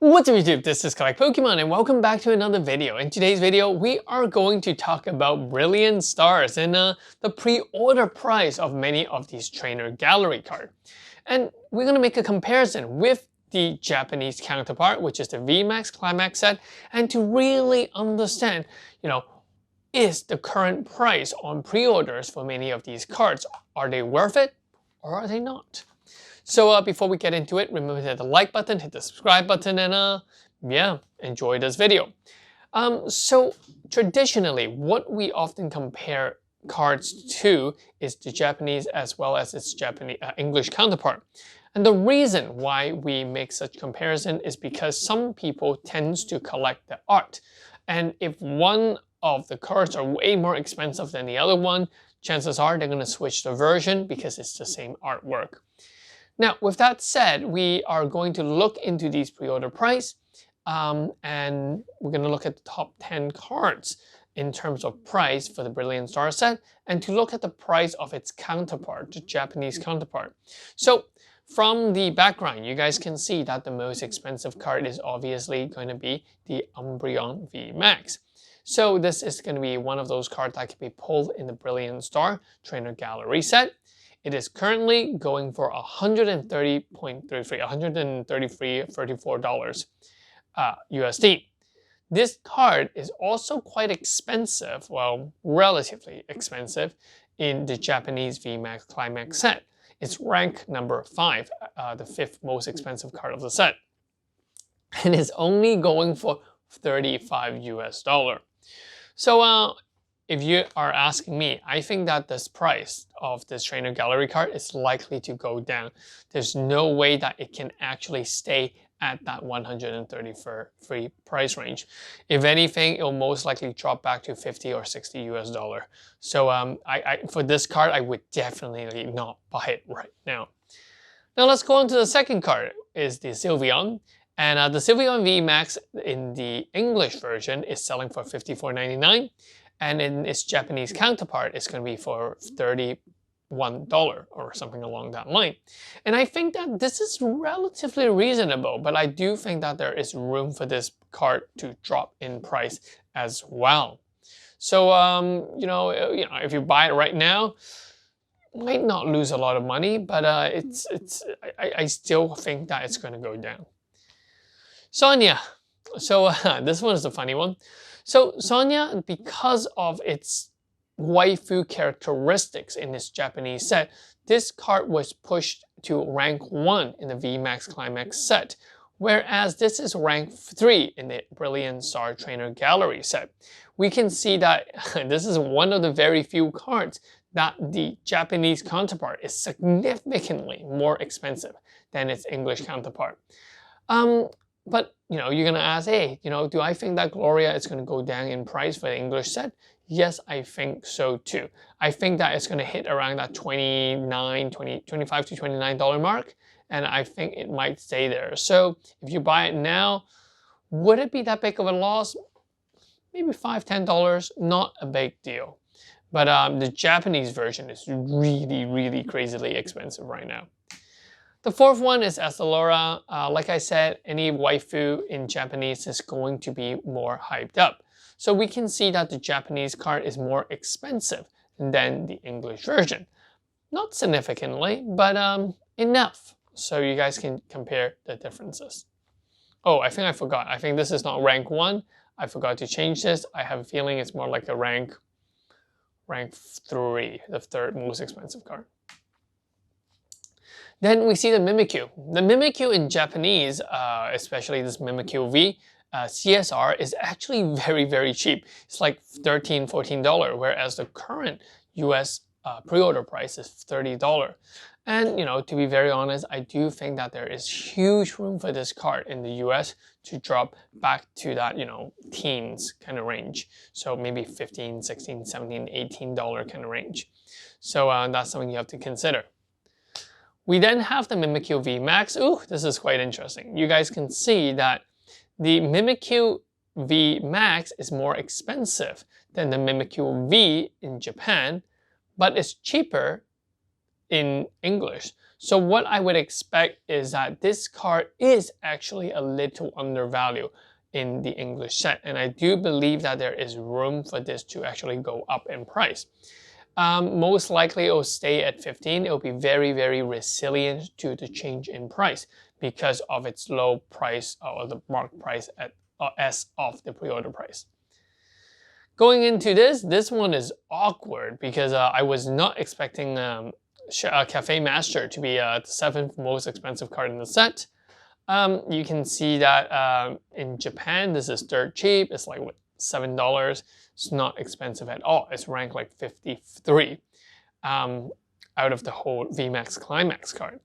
What's up YouTube, this is Collect Pokemon and welcome back to another video. In today's video, we are going to talk about Brilliant Stars and the pre-order price of many of these trainer gallery cards. And we're going to make a comparison with the Japanese counterpart, which is the VMAX Climax set, and to really understand, is the current price on pre-orders for many of these cards, are they worth it or are they not? So before we get into it, remember to hit the like button, hit the subscribe button, and yeah, enjoy this video. So traditionally, what we often compare cards to is the Japanese as well as its English counterpart. And the reason why we make such comparison is because some people tend to collect the art. And if one of the cards are way more expensive than the other one, chances are they're going to switch the version because it's the same artwork. Now, with that said, we are going to look into these pre-order price and we're going to look at the top 10 cards in terms of price for the Brilliant Star set and to look at the price of its counterpart, the Japanese counterpart. So from the background, you guys can see that the most expensive card is obviously going to be the Umbreon Vmax. So this is going to be one of those cards that can be pulled in the Brilliant Star Trainer Gallery set. It is currently going for $133.34 USD. This card is also quite expensive, well, relatively expensive in the Japanese VMAX Climax set. It's ranked number 5, the 5th most expensive card of the set. And it's only going for $35 US. So if you are asking me, I think that this price of this trainer gallery card is likely to go down. There's no way that it can actually stay at that $133 price range. If anything, it'll most likely drop back to $50 or $60 US. So for this card, I would definitely not buy it right now. Now let's go on to the second card, is the Sylveon. And the Sylveon Vmax in the English version is selling for $54.99. And in its Japanese counterpart, it's going to be for $31 or something along that line. And I think that this is relatively reasonable, but I do think that there is room for this card to drop in price as well. So, if you buy it right now, might not lose a lot of money, but I still think that it's going to go down. Sonia. So this one is a funny one. So Sonia, because of its waifu characteristics in this Japanese set, this card was pushed to rank 1 in the VMAX Climax set, whereas this is rank 3 in the Brilliant Star Trainer Gallery set. We can see that this is one of the very few cards that the Japanese counterpart is significantly more expensive than its English counterpart. But, you're going to ask, hey, do I think that Gloria is going to go down in price for the English set? Yes, I think so too. I think that it's going to hit around that $25 to $29 mark, and I think it might stay there. So if you buy it now, would it be that big of a loss? Maybe $5, $10, not a big deal. But the Japanese version is really, really crazily expensive right now. The fourth one is Ethelora. Like I said, any waifu in Japanese is going to be more hyped up. So we can see that the Japanese card is more expensive than the English version. Not significantly, but enough. So you guys can compare the differences. Oh, I think I forgot. I think this is not rank 1. I forgot to change this. I have a feeling it's more like a rank 3, the 3rd most expensive card. Then we see the Mimikyu. The Mimikyu in Japanese, especially this Mimikyu V, CSR is actually very, very cheap. It's like $13, $14, whereas the current US pre-order price is $30. And, to be very honest, I do think that there is huge room for this card in the US to drop back to that, teens kind of range. So maybe $15, $16, $17, $18 kind of range. So that's something you have to consider. We then have the Mimikyu Vmax. Ooh, this is quite interesting. You guys can see that the Mimikyu Vmax is more expensive than the Mimikyu V in Japan, but it's cheaper in English. So what I would expect is that this card is actually a little undervalued in the English set, and I do believe that there is room for this to actually go up in price. Most likely it will stay at 15. It will be very, very resilient to the change in price because of its low price or the mark price at as of the pre-order price. Going into this one is awkward because I was not expecting Cafe Master to be the 7th most expensive card in the set. You can see that in Japan, this is dirt cheap. It's like, what, $7? It's not expensive at all. It's ranked like 53 out of the whole VMAX Climax card.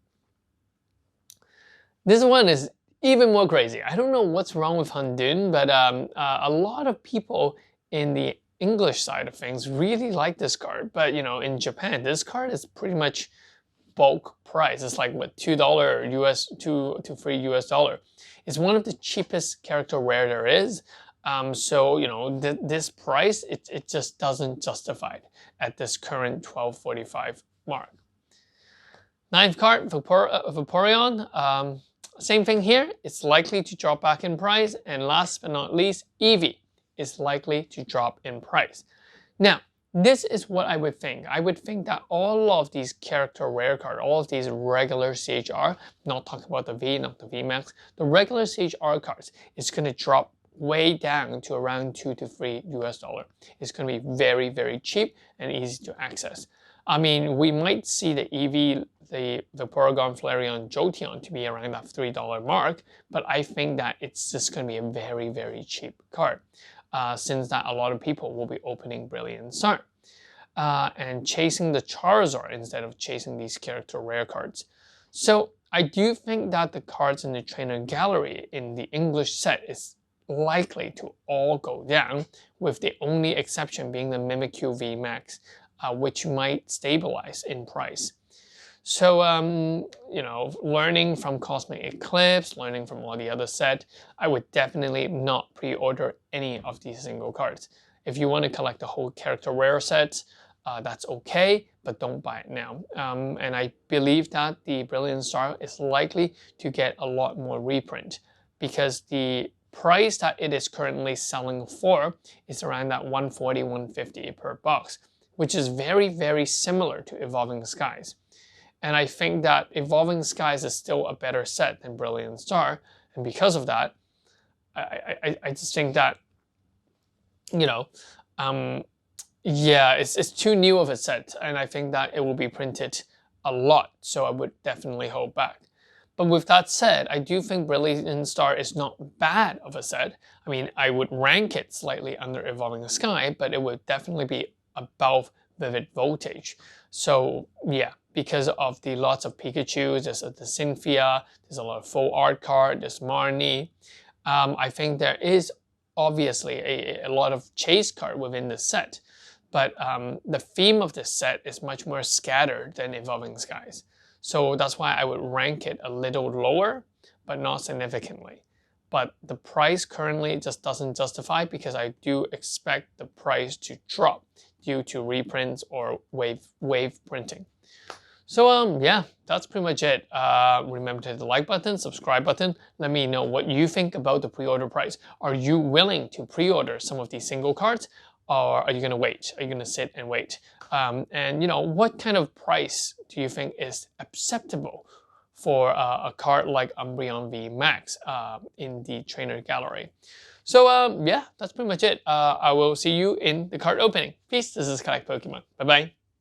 This one is even more crazy. I don't know what's wrong with Hondun, but a lot of people in the English side of things really like this card. But you know, in Japan, this card is pretty much bulk price. It's like, what, $2 US, $2 to $3 US. It's one of the cheapest character rare there is. So you know, this price, it just doesn't justify it at this current 12.45 mark. 9th card, Vaporeon. Same thing here. It's likely to drop back in price, and last but not least, Eevee is likely to drop in price. Now, this is what I would think. I would think that all of these character rare cards, all of these regular CHR, not talking about the V, not the VMAX, the regular CHR cards is going to drop way down to around $2 to $3 US. It's going to be very, very cheap and easy to access. I mean, we might see the Eevee, the Vaporeon, Flareon, Jolteon to be around that $3 mark, but I think that it's just going to be a very, very cheap card. Since that a lot of people will be opening Brilliant Star and chasing the Charizard instead of chasing these character rare cards. So I do think that the cards in the trainer gallery in the English set is likely to all go down, with the only exception being the Mimikyu Vmax, which might stabilize in price. So, you know, learning from Cosmic Eclipse, learning from all the other sets, I would definitely not pre-order any of these single cards. If you want to collect the whole character rare sets, that's okay, but don't buy it now. And I believe that the Brilliant Star is likely to get a lot more reprint because the price that it is currently selling for is around that $140, $150 per box, which is very, very similar to Evolving Skies. And I think that Evolving Skies is still a better set than Brilliant Star. And because of that, I just think that, you know, yeah, it's too new of a set. And I think that it will be printed a lot. So I would definitely hold back. But with that said, I do think Brilliant Star is not bad of a set. I mean, I would rank it slightly under Evolving Sky, but it would definitely be above Vivid Voltage. So yeah, because of the lots of Pikachu, there's the Cynthia, there's a lot of full art card, there's Marnie. I think there is obviously a lot of chase card within the set, but the theme of this set is much more scattered than Evolving Skies. So that's why I would rank it a little lower, but not significantly. But the price currently just doesn't justify because I do expect the price to drop due to reprints or wave printing. So yeah, that's pretty much it. Remember to hit the like button, subscribe button. Let me know what you think about the pre-order price. Are you willing to pre-order some of these single cards, or are you going to wait? Are you going to sit and wait? And you know, what kind of price do you think is acceptable for a card like Umbreon Vmax in the trainer gallery? So yeah, that's pretty much it. I will see you in the card opening. Peace. This is Collect Pokemon. Bye bye.